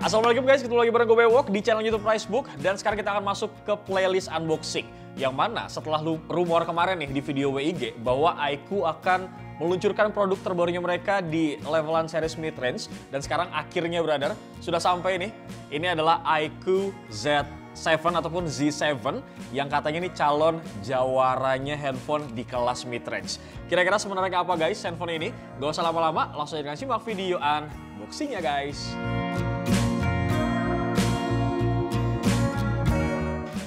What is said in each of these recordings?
Assalamualaikum guys, ketemu lagi bareng gue Bewok di channel YouTube Pricebook. Dan sekarang kita akan masuk ke playlist unboxing. Yang mana setelah rumor kemarin nih di video WIG bahwa iQOO akan meluncurkan produk terbarunya mereka di levelan series mid-range. Dan sekarang akhirnya brother, sudah sampai nih. Ini adalah iQOO Z7 ataupun Z7 yang katanya ini calon jawaranya handphone di kelas mid-range. Kira-kira sebenarnya apa guys handphone ini? Gak usah lama-lama, langsung aja simak video unboxingnya guys.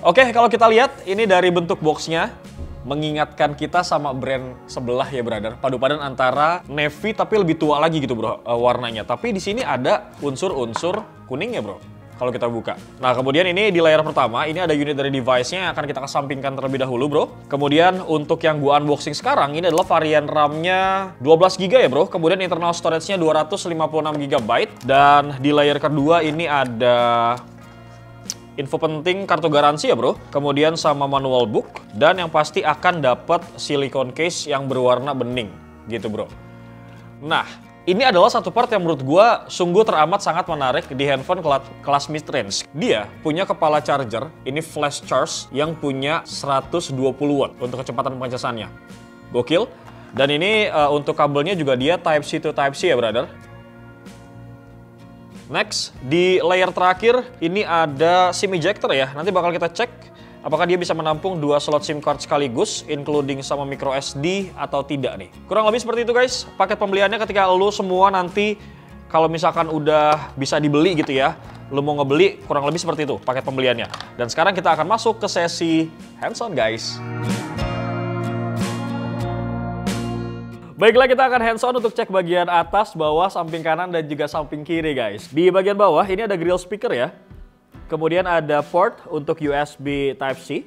Oke, kalau kita lihat ini dari bentuk boxnya mengingatkan kita sama brand sebelah ya brother. Padu-padan antara navy tapi lebih tua lagi gitu bro warnanya. Tapi di sini ada unsur-unsur kuningnya bro. Kalau kita buka. Nah kemudian ini di layar pertama ini ada unit dari device-nya yang akan kita kesampingkan terlebih dahulu bro. Kemudian untuk yang gua unboxing sekarang ini adalah varian RAM-nya 12GB ya bro. Kemudian internal storage-nya 256GB. Dan di layar kedua ini ada info penting kartu garansi ya bro, kemudian sama manual book, dan yang pasti akan dapat silicone case yang berwarna bening gitu bro. Nah ini adalah satu part yang menurut gua sungguh teramat sangat menarik di handphone kelas mid-range. Dia punya kepala charger, ini flash charge yang punya 120 watt untuk kecepatan pengecasannya. Gokil. Dan ini untuk kabelnya juga dia Type-C to Type-C ya brother. Next, di layer terakhir ini ada SIM ejector ya. Nanti bakal kita cek apakah dia bisa menampung 2 slot SIM card sekaligus, including sama micro SD atau tidak nih. Kurang lebih seperti itu guys. Paket pembeliannya ketika lu semua nanti kalau misalkan udah bisa dibeli gitu ya, lu mau ngebeli kurang lebih seperti itu paket pembeliannya. Dan sekarang kita akan masuk ke sesi hands-on guys. Baiklah, kita akan hands-on untuk cek bagian atas, bawah, samping kanan, dan juga samping kiri guys. Di bagian bawah ini ada grill speaker ya. Kemudian ada port untuk USB Type-C,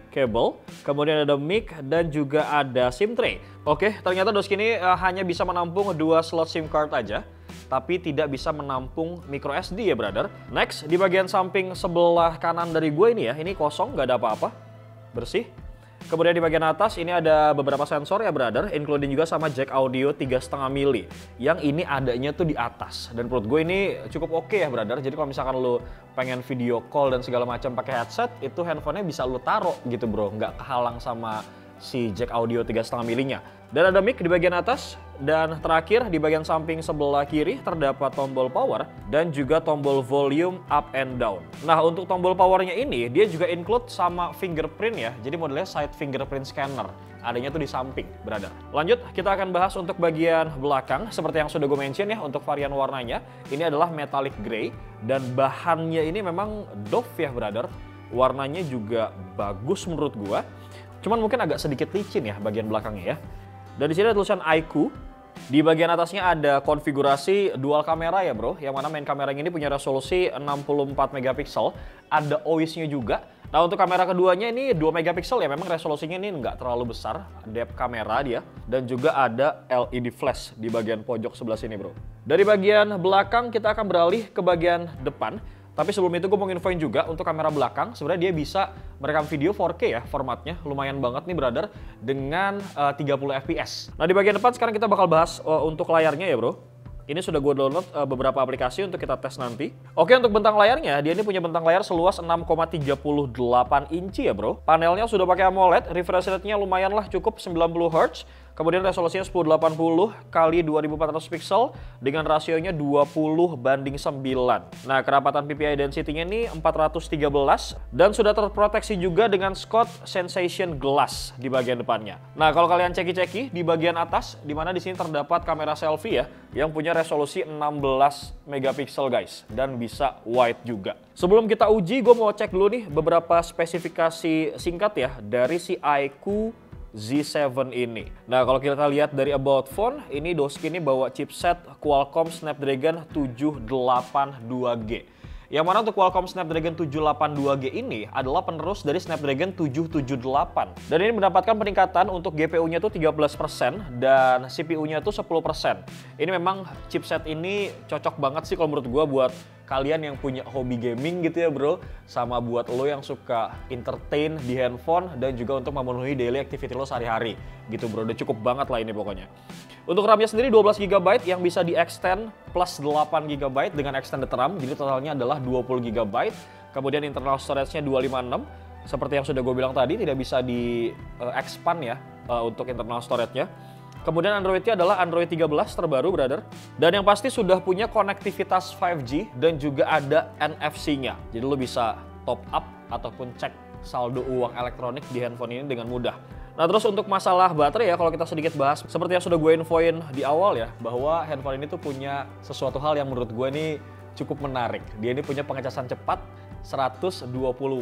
kabel. Kemudian ada mic dan juga ada SIM tray. Oke, ternyata dos ini hanya bisa menampung 2 slot SIM card aja. Tapi tidak bisa menampung micro SD ya brother. Next, di bagian samping sebelah kanan dari gue ini ya, ini kosong, nggak ada apa-apa. Bersih. Kemudian di bagian atas ini ada beberapa sensor ya brother, including juga sama jack audio 3,5 mili. Yang ini adanya tuh di atas. Dan menurut gue ini cukup oke ya brother. Jadi kalau misalkan lu pengen video call dan segala macam pakai headset, itu handphonenya bisa lu taruh gitu bro, nggak kehalang sama si jack audio 3,5 milinya. Dan ada mic di bagian atas. Dan terakhir di bagian samping sebelah kiri terdapat tombol power dan juga tombol volume up and down. Nah untuk tombol powernya ini dia juga include sama fingerprint ya. Jadi modelnya side fingerprint scanner. Adanya tuh di samping brother. Lanjut kita akan bahas untuk bagian belakang. Seperti yang sudah gue mention ya untuk varian warnanya. Ini adalah metallic grey. Dan bahannya ini memang doff ya brother. Warnanya juga bagus menurut gue. Cuman mungkin agak sedikit licin ya bagian belakangnya ya. Dan di sini ada tulisan iQOO. Di bagian atasnya ada konfigurasi dual kamera ya bro, yang mana main kamera ini punya resolusi 64 megapiksel, ada OIS-nya juga. Nah untuk kamera keduanya ini 2 megapiksel ya, memang resolusinya ini nggak terlalu besar, depth kamera dia. Dan juga ada LED flash di bagian pojok sebelah sini bro. Dari bagian belakang kita akan beralih ke bagian depan. Tapi sebelum itu gue mau infoin juga untuk kamera belakang, sebenarnya dia bisa merekam video 4K ya formatnya, lumayan banget nih brother, dengan 30 fps. Nah di bagian depan sekarang kita bakal bahas untuk layarnya ya bro. Ini sudah gue download beberapa aplikasi untuk kita tes nanti. Oke untuk bentang layarnya, dia ini punya bentang layar seluas 6,38 inci ya bro. Panelnya sudah pakai AMOLED, refresh rate-nya lumayan lah cukup 90 Hz. Kemudian resolusinya 1080 x 2400 pixel dengan rasionya 20:9. Nah kerapatan PPI density-nya ini 413 dan sudah terproteksi juga dengan Scott Sensation Glass di bagian depannya. Nah kalau kalian ceki-ceki di bagian atas, dimana di sini terdapat kamera selfie ya yang punya resolusi 16 megapiksel guys dan bisa wide juga. Sebelum kita uji, gue mau cek dulu nih beberapa spesifikasi singkat ya dari si iQOO Z7 ini. Nah kalau kita lihat dari about phone, ini Doski ini bawa chipset Qualcomm Snapdragon 782G. Yang mana untuk Qualcomm Snapdragon 782G ini adalah penerus dari Snapdragon 778. Dan ini mendapatkan peningkatan untuk GPU-nya tuh 13% dan CPU-nya tuh 10%. Ini memang chipset ini cocok banget sih kalau menurut gua buat kalian yang punya hobi gaming gitu ya bro, sama buat lo yang suka entertain di handphone dan juga untuk memenuhi daily activity lo sehari-hari gitu bro. Udah cukup banget lah ini pokoknya. Untuk RAM-nya sendiri 12 GB yang bisa di-extend plus 8 GB dengan extended RAM, jadi totalnya adalah 20 GB. Kemudian internal storage-nya 256, seperti yang sudah gue bilang tadi, tidak bisa di-expand ya untuk internal storage-nya. Kemudian Android-nya adalah Android 13 terbaru, brother. Dan yang pasti sudah punya konektivitas 5G dan juga ada NFC-nya. Jadi lo bisa top up ataupun cek saldo uang elektronik di handphone ini dengan mudah. Nah terus untuk masalah baterai ya, kalau kita sedikit bahas, seperti yang sudah gue infoin di awal ya, bahwa handphone ini tuh punya sesuatu hal yang menurut gue ini cukup menarik. Dia ini punya pengecasan cepat 120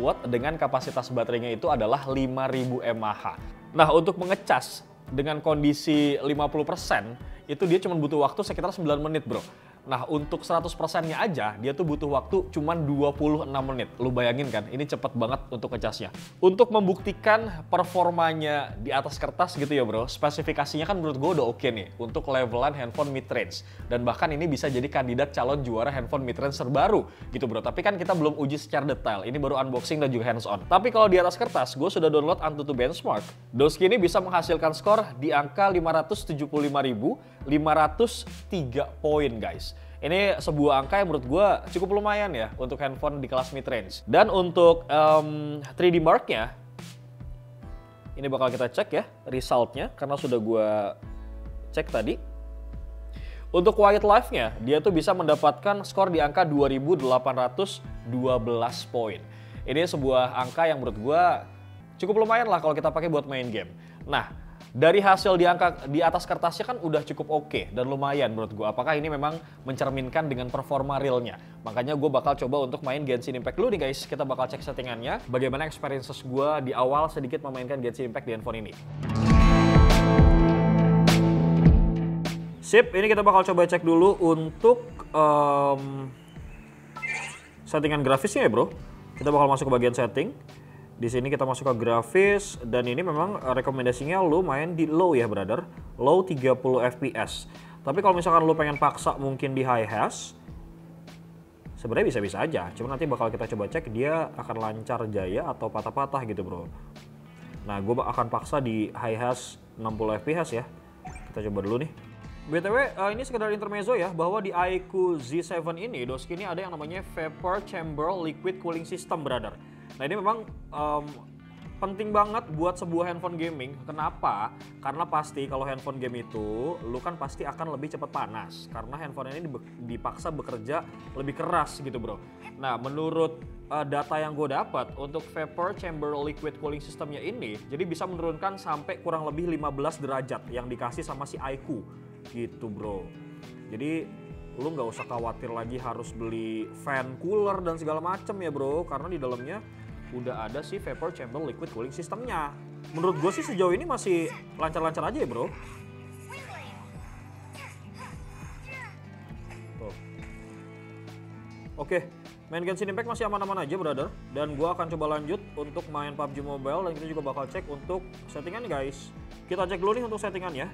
watt dengan kapasitas baterainya itu adalah 5000 mAh. Nah untuk mengecas dengan kondisi 50% itu dia cuma butuh waktu sekitar 9 menit bro. Nah untuk 100%-nya aja dia tuh butuh waktu cuma 26 menit. Lu bayangin kan, ini cepet banget untuk ngecasnya. Untuk membuktikan performanya di atas kertas gitu ya bro, spesifikasinya kan menurut gue udah oke nih untuk levelan handphone mid-range. Dan bahkan ini bisa jadi kandidat calon juara handphone mid-range terbaru gitu bro. Tapi kan kita belum uji secara detail, ini baru unboxing dan juga hands-on. Tapi kalau di atas kertas, gue sudah download Antutu Benchmark. Doski ini bisa menghasilkan skor di angka 575.503 poin guys. Ini sebuah angka yang menurut gue cukup lumayan ya untuk handphone di kelas mid-range. Dan untuk 3D Mark-nya, ini bakal kita cek ya result-nya karena sudah gue cek tadi. Untuk Quiet Life-nya, dia tuh bisa mendapatkan skor di angka 2812 poin. Ini sebuah angka yang menurut gue cukup lumayan lah kalau kita pakai buat main game. Nah, dari hasil di atas kertasnya kan udah cukup oke dan lumayan menurut gue. Apakah ini memang mencerminkan dengan performa realnya? Makanya gue bakal coba untuk main Genshin Impact dulu nih guys. Kita bakal cek settingannya, bagaimana experiences gue di awal sedikit memainkan Genshin Impact di handphone ini. Sip, ini kita bakal coba cek dulu untuk settingan grafisnya ya bro. Kita bakal masuk ke bagian setting. Di sini kita masuk ke grafis dan ini memang rekomendasinya lo main di low ya brother. Low 30 fps. Tapi kalau misalkan lo pengen paksa mungkin di high hash, sebenarnya bisa-bisa aja. Cuma nanti bakal kita coba cek dia akan lancar jaya atau patah-patah gitu bro. Nah gue akan paksa di high hash 60 fps ya. Kita coba dulu nih. BTW ini sekedar intermezzo ya, bahwa di iQOO Z7 ini Doski ini ada yang namanya Vapor Chamber Liquid Cooling System brother. Nah ini memang penting banget buat sebuah handphone gaming. Kenapa? Karena pasti kalau handphone game itu lu kan pasti akan lebih cepat panas. Karena handphone ini dipaksa bekerja lebih keras gitu bro. Nah menurut data yang gue dapat untuk Vapor Chamber Liquid Cooling Systemnya ini, jadi bisa menurunkan sampai kurang lebih 15 derajat yang dikasih sama si iQOO gitu bro. Jadi lu nggak usah khawatir lagi harus beli fan cooler dan segala macem ya bro, karena di dalamnya udah ada si Vapor Chamber Liquid Cooling Systemnya. Menurut gue sih sejauh ini masih lancar-lancar aja ya bro. Tuh. Oke, main Genshin Impact masih aman-aman aja brother. Dan gue akan coba lanjut untuk main PUBG Mobile dan kita juga bakal cek untuk settingan guys. Kita cek dulu nih untuk settingannya.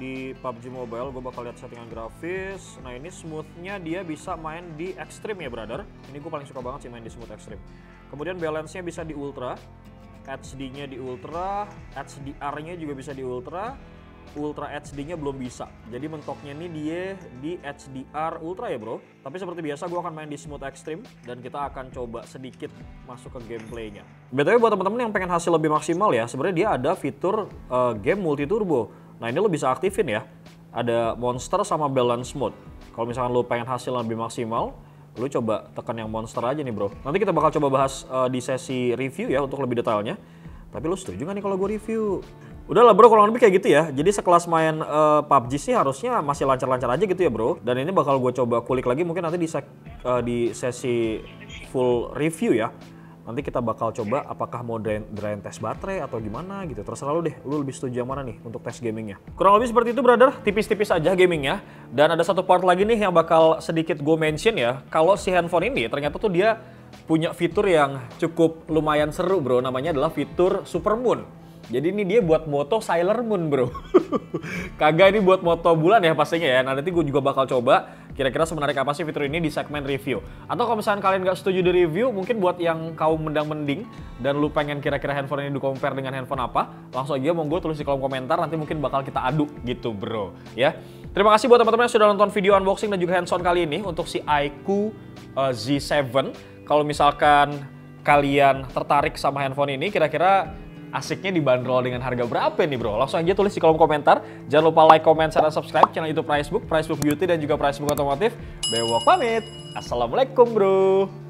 Di PUBG Mobile gue bakal lihat settingan grafis. Nah ini smoothnya dia bisa main di extreme ya brother. Ini gue paling suka banget sih main di smooth extreme. Kemudian balance-nya bisa di ultra, HD-nya di ultra, HDR-nya juga bisa di ultra, Ultra HD-nya belum bisa. Jadi mentoknya ini dia di HDR ultra ya bro. Tapi seperti biasa gue akan main di smooth extreme dan kita akan coba sedikit masuk ke gameplaynya. BTW buat teman-teman yang pengen hasil lebih maksimal ya, sebenarnya dia ada fitur game multi turbo. Nah ini lo bisa aktifin ya. Ada monster sama balance mode. Kalau misalkan lo pengen hasil lebih maksimal, lo coba tekan yang monster aja nih bro. Nanti kita bakal coba bahas di sesi review ya untuk lebih detailnya. Tapi lo setuju gak nih kalau gue review? Udahlah bro, kurang lebih kayak gitu ya. Jadi sekelas main PUBG sih harusnya masih lancar-lancar aja gitu ya bro. Dan ini bakal gue coba kulik lagi mungkin nanti di sesi full review ya. Nanti kita bakal coba apakah mau drain tes baterai atau gimana gitu. Terserah lu deh, lu lebih setuju yang mana nih untuk tes gamingnya. Kurang lebih seperti itu brother, tipis-tipis aja gamingnya. Dan ada satu part lagi nih yang bakal sedikit gue mention ya. Kalau si handphone ini ternyata tuh dia punya fitur yang cukup lumayan seru bro. Namanya adalah fitur Super Moon. Jadi ini dia buat moto Sailor Moon bro. Kagak ini buat moto bulan ya pastinya ya. Nah nanti gue juga bakal coba kira-kira semenarik apa sih fitur ini di segmen review. Atau kalau misalnya kalian nggak setuju di review, mungkin buat yang kaum mendang-mending dan lu pengen kira-kira handphone ini di-compare dengan handphone apa, langsung aja monggo tulis di kolom komentar, nanti mungkin bakal kita adu gitu bro. Ya, terima kasih buat teman-teman yang sudah nonton video unboxing dan juga hands-on kali ini untuk si iQOO Z7. Kalau misalkan kalian tertarik sama handphone ini, kira-kira asiknya dibanderol dengan harga berapa nih bro? Langsung aja tulis di kolom komentar. Jangan lupa like, comment, share, dan subscribe channel YouTube Pricebook, Pricebook Beauty, dan juga Pricebook Otomotif. Bewok pamit. Assalamualaikum bro.